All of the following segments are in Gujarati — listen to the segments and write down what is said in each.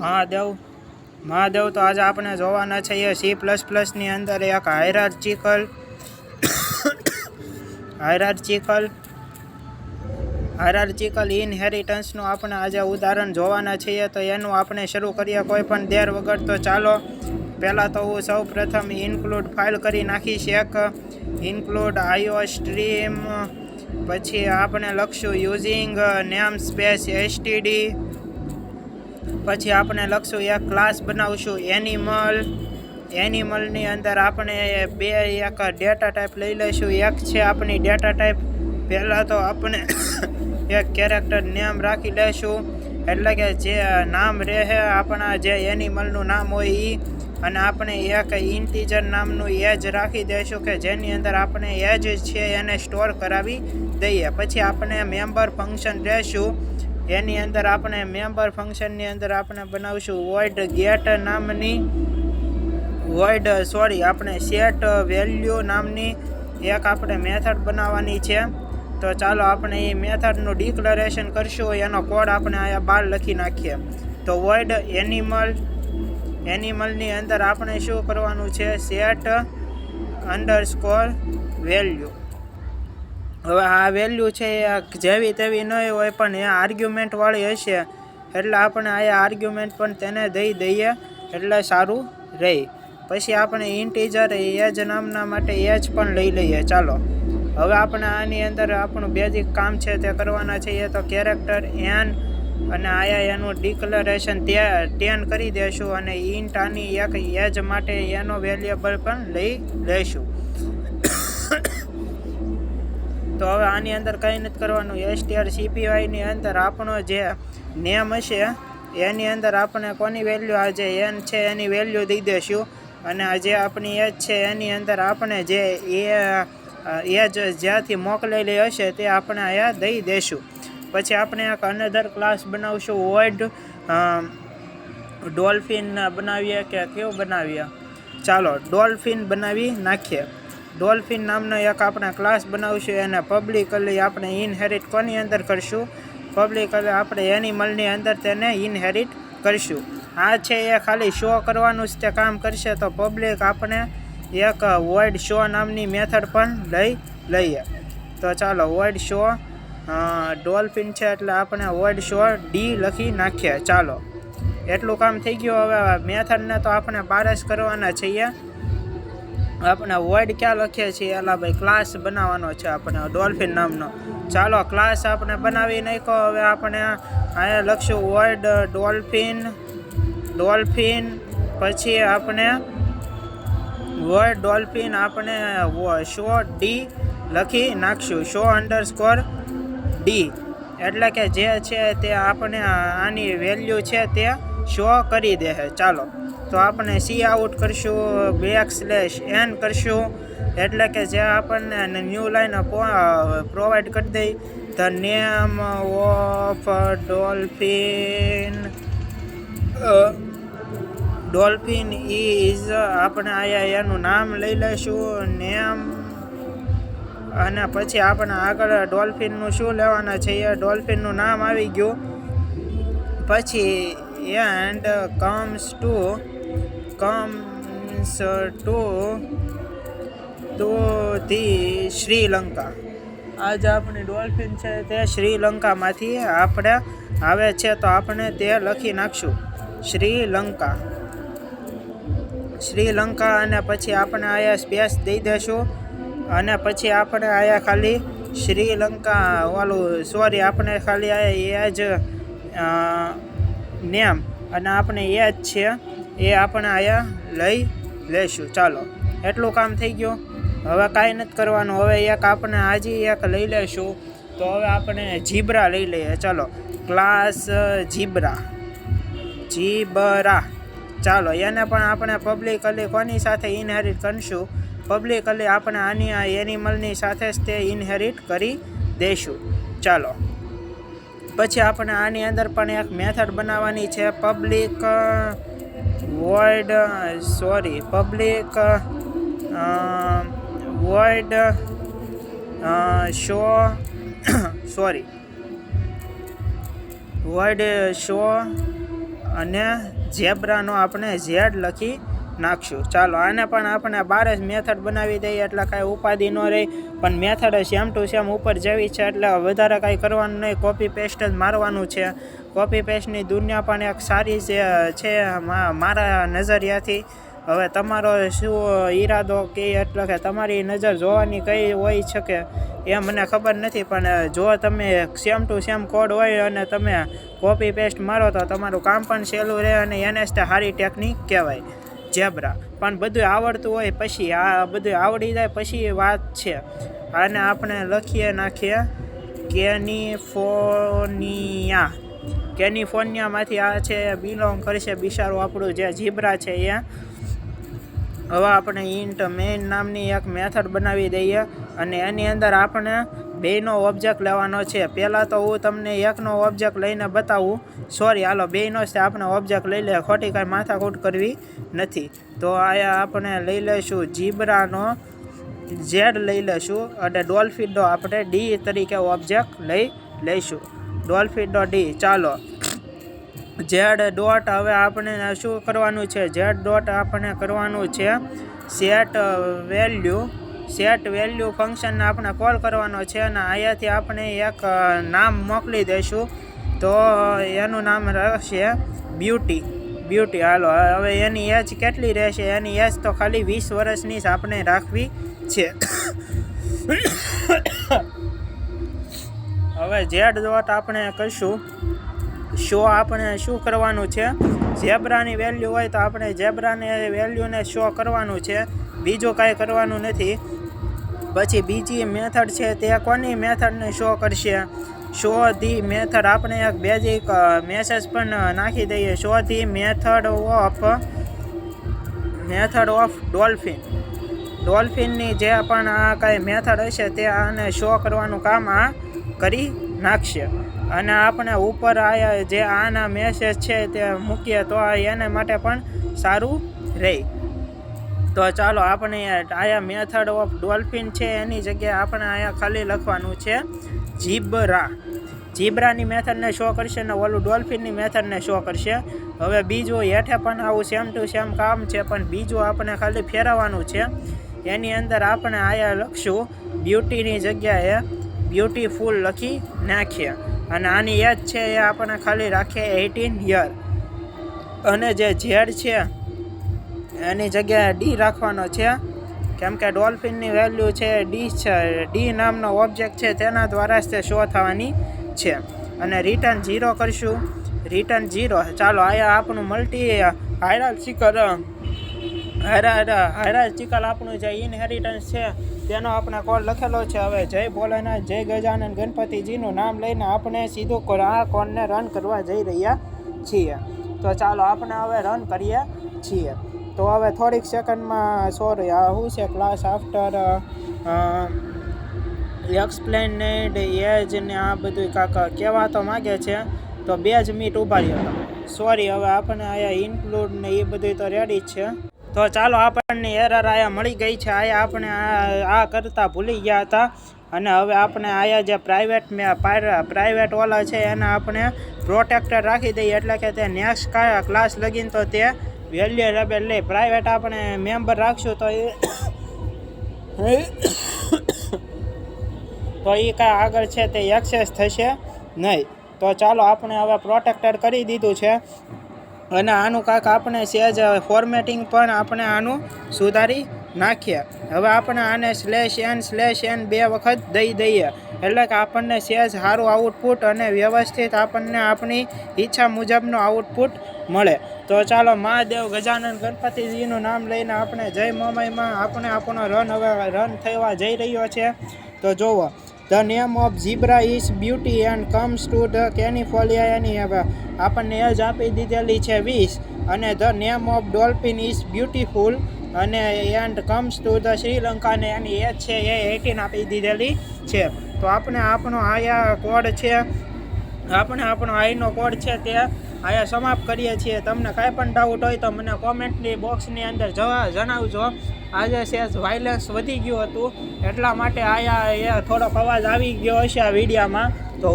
મહાદેવ તો આજે આપણે જોવાના છીએ C++ની અંદર એક હાયરાર્ચિકલ ઇનહેરિટન્સનું આપણે આજે ઉદાહરણ જોવાના છીએ. તો એનું આપણે શરૂ કરીએ કોઈ પણ દેર વગર. તો ચાલો પહેલાં તો હું સૌ પ્રથમ ઇન્ક્લુડ ફાઇલ કરી નાખીશ એક ઇન્ક્લુડ IOStream. પછી આપણે લખશું યુઝિંગ નેમ સ્પેસ std. પછી આપણે લખશું એક ક્લાસ બનાવશું એનિમલની અંદર આપણે એક ડેટા ટાઈપ લઈ લઈશું. એક છે આપણી ડેટા ટાઈપ. પહેલાં તો આપણે એક કેરેક્ટર નેમ રાખી લઈશું, એટલે કે જે નામ રહે આપણા જે એનિમલનું નામ હોય એ. અને આપણે એક ઇન્ટીજર નામનું એજ રાખી દઈશું કે જેની અંદર આપણે એજ છે એને સ્ટોર કરાવી દઈએ. પછી આપણે મેમ્બર ફંક્શન રહેશું. એની અંદર આપણે મેમ્બર ફંક્શનની અંદર આપણે બનાવશું void get નામની આપણે સેટ વેલ્યુ નામની એક આપણે મેથડ બનાવવાની છે. તો ચાલો આપણે એ મેથડનું ડિક્લેરેશન કરશું. એનો કોડ આપણે અહીંયા બહાર લખી નાખીએ. તો void એનિમલની અંદર આપણે શું કરવાનું છે, સેટ અંડરસ્કોર વેલ્યુ. હવે આ વેલ્યુ છે એ જેવી તેવી નહીં હોય, પણ એ આર્ગ્યુમેન્ટવાળી હશે, એટલે આપણે આ આર્ગ્યુમેન્ટ પણ તેને દઈ દઈએ એટલે સારું રહે. પછી આપણે ઇન્ટીજર એજ નામના માટે એજ પણ લઈ લઈએ. ચાલો હવે આપણે આની અંદર આપણું બેઝિક કામ છે તે કરવાના છીએ. તો કેરેક્ટર n અને આયા એનું ડિક્લેરેશન 10 કરી દેશું. અને ઇન્ટ આની એક એજ માટે એનો વેરિયેબલ પણ લઈ લઈશું. તો હવે આની અંદર કંઈ નથી કરવાનું. strcpy ની અંદર આપણો જે નેમ હશે એની અંદર આપણે કોની વેલ્યુ આ જે n છે એની વેલ્યુ દઈ દઈશું. અને જે આપણી એજ છે એની અંદર આપણે જે એજ જ્યાંથી મોકલેલી હશે તે આપણે અહીંયા દઈ દઈશું. પછી આપણે એક અનધર ક્લાસ બનાવશું void ડોલ્ફિન બનાવીએ કે કેવું બનાવીએ. ચાલો ડોલ્ફિન બનાવી નાખીએ. ડોલ્ફિન નામનો એક આપણે ક્લાસ બનાવશું. એને પબ્લિકલી આપણે ઇનહેરિટ કોની અંદર કરશું, પબ્લિકલી આપણે એનિમલની અંદર તેને ઇનહેરિટ કરશું. આ છે એ ખાલી શો કરવાનું જ તે કામ કરશે. તો પબ્લિક આપણે એક void show નામની મેથડ પણ લઈએ. તો ચાલો void show ડોલ્ફિન છે એટલે આપણે void show d લખી નાખીએ. ચાલો એટલું કામ થઈ ગયું. હવે મેથડને તો આપણે બહાર જ કરવાના છીએ. આપણે void ક્યાં લખીએ છીએ, એલા ભાઈ ક્લાસ બનાવવાનો છે આપણે ડોલ્ફિન નામનો. ચાલો ક્લાસ આપણે બનાવી નાખ્યો. હવે આપણે અહીંયા લખશું void ડોલ્ફિન. પછી આપણે void ડોલ્ફિન આપણે show d લખી નાખશું. show અંડરસ્કોર d એટલે કે જે છે તે આપણે આની વેલ્યુ છે તે શો કરી દે. ચાલો તો આપણે cout કરશું, \n કરશું, એટલે કે જે આપણને ન્યૂ લાઈન પ્રોવાઈડ કરી દઈ. The name of dolphin is આપણે અહીંયા એનું નામ લઈ લઈશું નેમ. અને પછી આપણે આગળ ડોલ્ફિનનું શું લેવાના છે, એ ડોલ્ફિનનું નામ આવી ગયું. પછી and comes to the Sri Lanka. આ જે આપણી ડોલ્ફિન છે તે શ્રીલંકામાંથી આપણે આવે છે. તો આપણે તે લખી નાખશું શ્રીલંકા. અને પછી આપણે અહીંયા સ્પેસ દઈ દઈશું. અને પછી આપણે અહીંયા ખાલી શ્રીલંકા આપણે ખાલી આયા એજ નેમ અને આપણે એજ છે એ આપણે અહીંયા લઈ લઈશું. ચાલો એટલું કામ થઈ ગયું. હવે કાંઈ નથી કરવાનું. હવે એક આપણે હજી એક લઈ લઈશું. તો હવે આપણે જીબ્રા લઈ લઈએ. ચાલો ક્લાસ જીબ્રા. ચાલો એને પણ આપણે પબ્લિકલી કોની સાથે ઇનહેરિટ કરશું, પબ્લિકલી આપણે આની આ એનિમલની સાથે જ તે ઇનહેરિટ કરી દઈશું. ચાલો પછી આપણે આની અંદર પણ એક મેથડ બનાવવાની છે. પબ્લિક void show અને ઝેબ્રાનો આપણે ઝેડ લખી નાખશું. ચાલો આને પણ આપણે 12 જ મેથડ બનાવી દઈએ એટલે કાંઈ ઉપાધિ ન રહી. પણ મેથડ સેમ ટુ સેમ ઉપર જેવી છે એટલે વધારે કાંઈ કરવાનું નહીં, કોપી પેસ્ટ જ મારવાનું છે. કોપી પેસ્ટની દુનિયા પણ એક સારી છે મારા નજરિયાથી. હવે તમારો શું ઈરાદો કે એટલે કે તમારી નજર જોવાની કઈ હોઈ શકે એ મને ખબર નથી, પણ જો તમે સેમ ટુ સેમ કોડ હોય અને તમે કોપી પેસ્ટ મારો તો તમારું કામ પણ સહેલું રહે અને એને જ સારી ટેકનિક કહેવાય ઝેબ્રા. પણ બધું આવડતું હોય પછી, આ બધું આવડી જાય પછી વાત છે. આને આપણે લખીએ નાખીએ કેલિફોર્નિયામાંથી આ છે બિલોંગ કરશે બિચારું આપણું જે ઝીબ્રા છે એ. હવે આપણે ઇન્ટ મેઇન નામની એક મેથડ બનાવી દઈએ અને એની અંદર આપણે બેયનો ઓબ્જેક્ટ લેવાનો છે. પહેલાં તો હું તમને એકનો ઓબ્જેક્ટ લઈને બતાવું, સોરી હાલો બેયનો જ આપણે ઓબ્જેક્ટ લઈ લે, ખોટી કાંઈ માથાકૂટ કરવી નથી. તો આયા આપણે લઈ લઈશું ઝીબ્રાનો ઝેડ લઈ લઈશું અને ડોલ્ફિનનો આપણે ડી તરીકે ઓબ્જેક્ટ લઈ લઈશું, ડોલ્ફિનનો ડી. ચાલો ઝેડ ડોટ હવે આપણે શું કરવાનું છે, ઝેડ ડોટ આપણે કરવાનું છે સેટ વેલ્યુ ફંક્શનને આપણે કોલ કરવાનો છે અને અહીંયાથી આપણે એક નામ મોકલી દઈશું. તો એનું નામ રહેશે બ્યુટી. હાલો હવે એની એજ કેટલી રહેશે, એની એજ તો ખાલી 20 વર્ષની જ આપણે રાખવી છે. હવે ઝેડ ડોટ આપણે કહીશું શો. આપણે શું કરવાનું છે, ઝેબ્રાની વેલ્યુ હોય તો આપણે ઝેબ્રાની વેલ્યુને શો કરવાનું છે, બીજું કાંઈ કરવાનું નથી. પછી બીજી મેથડ છે તે કોની મેથડને શો કરશે, શો ધી મેથડ. આપણે એક બેઝિક મેસેજ પણ નાખી દઈએ, શો ધી મેથડ ઓફ ડોલ્ફિનની જે પણ આ કાંઈ મેથડ હશે તે આને શો કરવાનું કામ આ કરી નાખશે. અને આપણે ઉપર આયા જે આના મેસેજ છે તે મૂકીએ તો એને માટે પણ સારું રહે. તો ચાલો આપણે આયા મેથડ ઓફ ડોલ્ફિન છે એની જગ્યાએ આપણે આયા ખાલી લખવાનું છે ઝીબ્રાની મેથડને શો કરશે ને ઓલું ડોલ્ફિનની મેથડને શો કરશે. હવે બીજું હેઠે પણ આવું સેમ ટુ સેમ કામ છે, પણ બીજું આપણે ખાલી ફેરવવાનું છે. એની અંદર આપણે આયા લખશું બ્યુટીની જગ્યાએ બ્યુટીફુલ લખી નાખીએ અને આની એજ છે એ આપણે ખાલી રાખીએ 18 યર. અને જે ઝેડ છે એની જગ્યાએ ડી રાખવાનો છે, કેમ કે ડોલ્ફિનની વેલ્યુ છે ડી છે. ડી નામનો ઓબ્જેક્ટ છે તેના દ્વારા જ તે શો થવાની છે. અને રિટર્ન 0 કરશું, રિટર્ન 0. ચાલો આયા આપણું મલ્ટી હાયરાર્ચિકલ આપણું જે ઇનહેરિટન્સ છે તેનો આપણે કોડ લખેલો છે. હવે જય ભોલેનાથ, જય ગજાનન ગણપતિજીનું નામ લઈને આપણે સીધું આ કોડને રન કરવા જઈ રહ્યા છીએ. તો ચાલો આપણે હવે રન કરીએ છીએ. તો હવે થોડીક સેકન્ડમાં, સોરી આ શું છે, ક્લાસ આફ્ટર એક્સપ્લેનેડ એજ ને આ બધું કાંક કહેવા તો માગે છે, તો 2 જ મિનિટ ઊભા રહ્યો તમે. સોરી હવે આપણે આયા ઇન્ક્લુડ ને એ બધું તો રેડી જ છે. તો ચાલો આપણને એરર આયા મળી ગઈ છે. આયા આપણે આ કરતાં ભૂલી ગયા હતા અને હવે આપણે આયા જે પ્રાઇવેટ ઓલા છે એને આપણે પ્રોટેક્ટર રાખી દઈએ, એટલે કે તે નેક્સ્ટ ક્લાસ લગીને તો તે વેલ્યુએબલ લે. પ્રાઇવેટ આપણે મેમ્બર રાખશું તો એ કાંઈ આગળ છે તે એક્સેસ થશે નહીં. તો ચાલો આપણે હવે પ્રોટેક્ટર કરી દીધું છે અને આનું કાંઈક આપણે સેજ ફોર્મેટિંગ પણ આપણે આનું સુધારી નાખીએ. હવે આપણે આને /n/n 2 વખત દઈ દઈએ એટલે કે આપણને સેજ સારું આઉટપુટ અને વ્યવસ્થિત આપણને આપણી ઈચ્છા મુજબનું આઉટપુટ મળે. તો ચાલો મહાદેવ ગજાનન ગણપતિજીનું નામ લઈને આપણે જય મોમાઈમાં આપણે આપણો રન થવા જઈ રહ્યો છે. તો જુઓ, the name of zebra is beauty and comes to the California. એની હવે આપણને એજ આપી દીધેલી છે 20 અને the name of dolphin is beautiful અને and comes to the Sri Lanka ને એની એજ છે એ 18 આપી દીધેલી છે. તો આપણે આપણો આયા કોડ છે, આપણે આપણો આઈનો કોડ છે તે અહીંયા સમાપ્ત કરીએ છીએ. તમને કાંઈ પણ ડાઉટ હોય તો મને કોમેન્ટની બોક્સની અંદર જણાવજો. આજે સેજ વાયલન્સ વધી ગયું હતું એટલા માટે અહીંયા થોડોક અવાજ આવી ગયો હશે આ વિડીયામાં, તો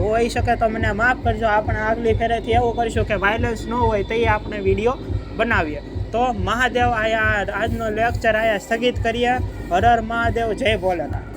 હોઈ શકે તો મને માફ કરજો. આપણે આગલી ફેરેથી એવું કરીશું કે વાયલન્સ ન હોય તો આપણે વિડીયો બનાવીએ. તો મહાદેવ આજનો લેક્ચર સ્થગિત કરીએ. હર હર મહાદેવ, જય ભોલેનાથ.